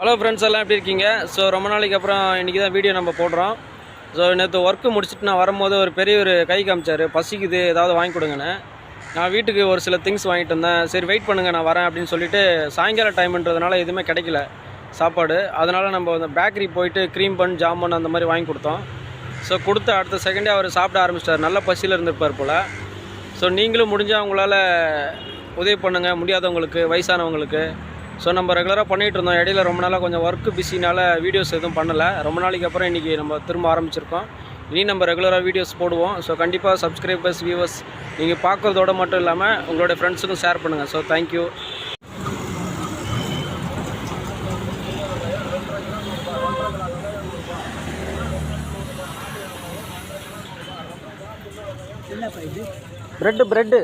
Hello friends எல்லாம் எப்படி இருக்கீங்க? ஸோ ரொம்ப நாளைக்கு அப்புறம் இன்றைக்கி தான் வீடியோ நம்ம போடுறோம். ஸோ நேற்று ஒர்க்கு முடிச்சுட்டு நான் வரும்போது ஒரு பெரிய ஒரு கை காமிச்சார், பசிக்குது ஏதாவது வாங்கி கொடுங்கன்னு. நான் வீட்டுக்கு ஒரு சில திங்ஸ் வாங்கிட்டு வந்தேன். சரி வெயிட் பண்ணுங்கள் நான் வரேன் அப்படின்னு சொல்லிட்டு சாயங்கால டைம்ன்றதுனால எதுவுமே கிடைக்கல சாப்பாடு. அதனால் நம்ம அந்த பேக்கரி போயிட்டு க்ரீம் பன் ஜாமுன் அந்த மாதிரி வாங்கி கொடுத்தோம். ஸோ கொடுத்த அடுத்த செகண்டே அவர் சாப்பிட ஆரம்பிச்சிட்டார். நல்ல பசியில் இருந்திருப்பார் போல். ஸோ நீங்களும் முடிஞ்சால் அவங்களால உதவி பண்ணுங்கள், முடியாதவங்களுக்கு, வயசானவங்களுக்கு. ஸோ நம்ம ரெகுலராக பண்ணிகிட்டு இருந்தோம். இடையில ரொம்ப நாளாக கொஞ்சம் ஒர்க்கு பிஸினால் வீடியோஸ் எதுவும் பண்ணலை. ரொம்ப நாளைக்கு அப்புறம் இன்றைக்கி நம்ம திரும்ப ஆரம்பிச்சிருக்கோம். இனி நம்ம ரெகுலராக வீடியோஸ் போடுவோம். ஸோ கண்டிப்பாக சப்ஸ்கிரைபர்ஸ், வியூவர்ஸ் நீங்கள் பார்க்குறதோடு மட்டும் இல்லாமல் உங்களுடைய ஃப்ரெண்ட்ஸுக்கும் ஷேர் பண்ணுங்கள். So thank you. என்னப்பா இது? பிரெட்டு பிரெட்டா?